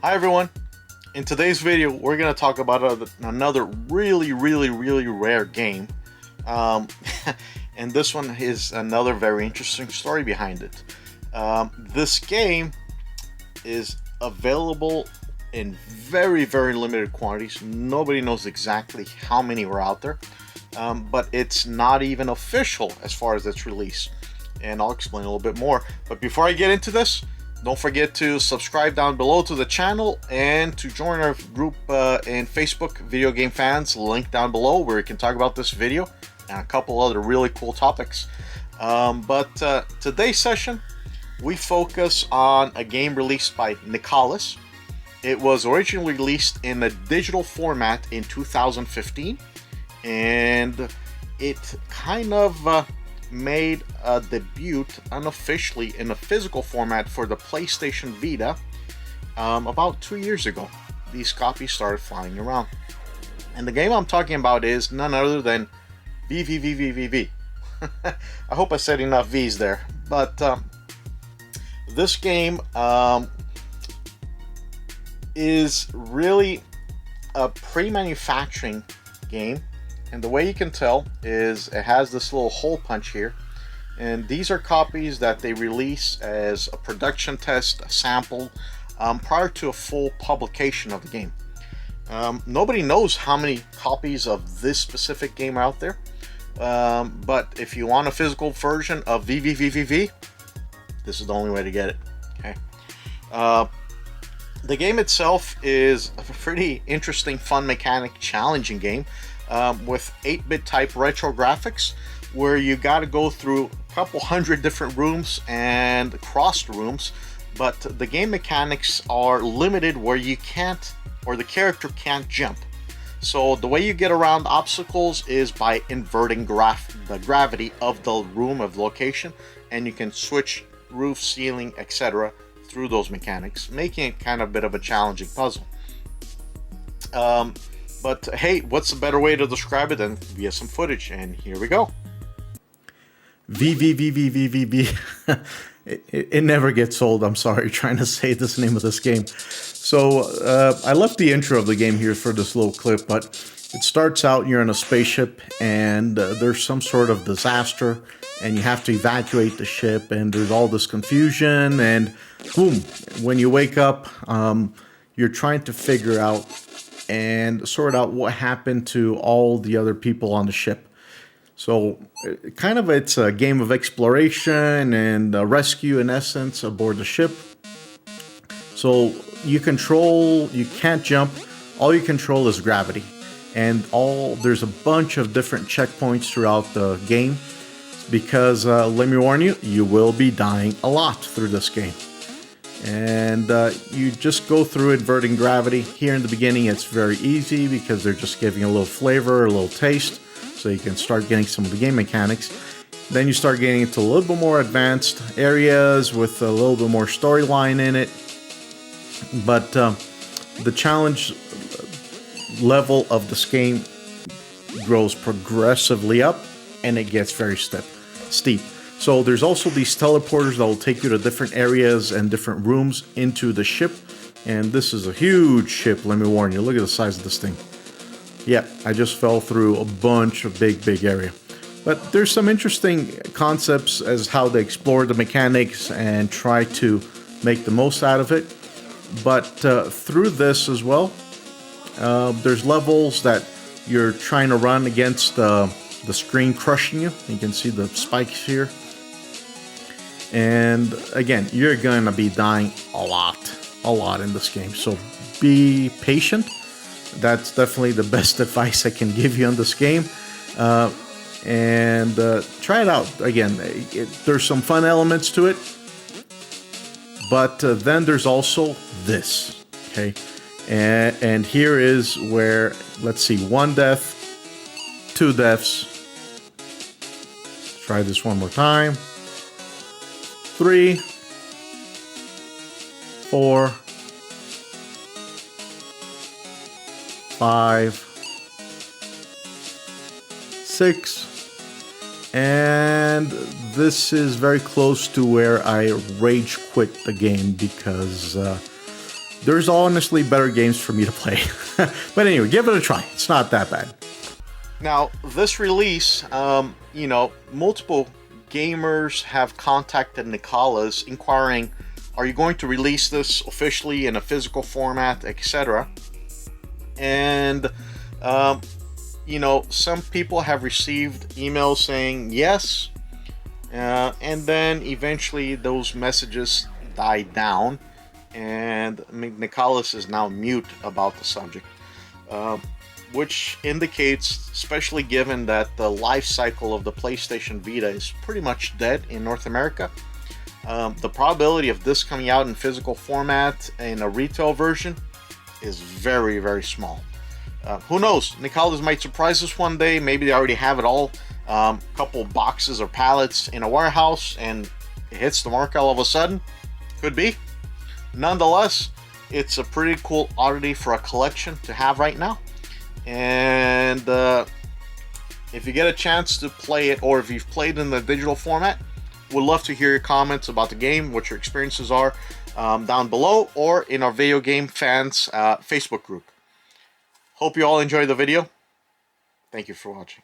Hi everyone. In today's video, we're going to talk about another really rare game. Um, and this one is another very interesting story behind it. This game is available in very limited quantities. Nobody knows exactly how many were out there, but it's not even official as far as its release. And I'll explain a little bit more. But before I get into this, don't forget to subscribe down below to the channel and to join our group in Facebook, Video Game Fans, link down below where you can talk about this video and a couple other really cool topics. But today's session, we focus on a game released by Nicholas. It was originally released in a digital format in 2015, and it kind of made a debut unofficially in a physical format for the PlayStation Vita about 2 years ago. These copies started flying around. And the game I'm talking about is none other than V. I hope I said enough V's there. But this game is really a pre-manufacturing game. And the way you can tell is it has this little hole punch here. And these are copies that they release as a production test, a sample, prior to a full publication of the game. Nobody knows how many copies of this specific game are out there. But if you want a physical version of VVVVV, this is the only way to get it. Okay. The game itself is a pretty interesting, fun mechanic, challenging game. With 8-bit type retro graphics, where you got to go through a couple hundred different rooms and crossed rooms, but the game mechanics are limited where you can't, or the character can't jump. So the way you get around obstacles is by inverting the gravity of the room, of location, and you can switch roof, ceiling, etc. through those mechanics, making it kind of a bit of a challenging puzzle. But hey, what's a better way to describe it than via some footage? And here we go. V. It never gets old. I'm sorry, trying to say this name of this game. So I left the intro of the game here for this little clip, but it starts out, you're in a spaceship and there's some sort of disaster and you have to evacuate the ship, and there's all this confusion, and boom, when you wake up, you're trying to figure out and sort out what happened to all the other people on the ship. So kind of it's a game of exploration and rescue in essence aboard the ship. So you can't jump, all you control is gravity. And there's a bunch of different checkpoints throughout the game because let me warn you, you will be dying a lot through this game. And you just go through inverting gravity. Here in the beginning it's very easy because they're just giving a little flavor, a little taste, so you can start getting some of the game mechanics. Then you start getting into a little bit more advanced areas with a little bit more storyline in it. But the challenge level of this game grows progressively up, and it gets very steep. So there's also these teleporters that will take you to different areas and different rooms into the ship. And this is a huge ship, let me warn you. Look at the size of this thing. Yeah, I just fell through a bunch of big area. But there's some interesting concepts as how they explore the mechanics and try to make the most out of it. But through this as well, there's levels that you're trying to run against the screen crushing you. You can see the spikes here. And again, you're going to be dying a lot in this game. So be patient. That's definitely the best advice I can give you on this game. And try it out. Again, there's some fun elements to it. But then there's also this. Okay. And here is where, let's see, 1 death, 2 deaths. Try this one more time. 3, 4, 5, 6, and this is very close to where I rage quit the game because there's honestly better games for me to play. But anyway, give it a try. It's not that bad. Now, this release, you know, multiple gamers have contacted Nicholas inquiring, are you going to release this officially in a physical format, etc.? And, you know, some people have received emails saying yes, and then eventually those messages died down, and Nicholas is now mute about the subject, which indicates, especially given that the life cycle of the PlayStation Vita is pretty much dead in North America, the probability of this coming out in physical format in a retail version is very, very small. Who knows? Nicholas might surprise us one day. Maybe they already have it all, couple boxes or pallets in a warehouse, and it hits the market all of a sudden. Could be. Nonetheless, it's a pretty cool oddity for a collection to have right now. And if you get a chance to play it, or if you've played in the digital format, we'd love to hear your comments about the game, what your experiences are, down below, or in our video game fans Facebook group. Hope you all enjoyed the video. Thank you for watching.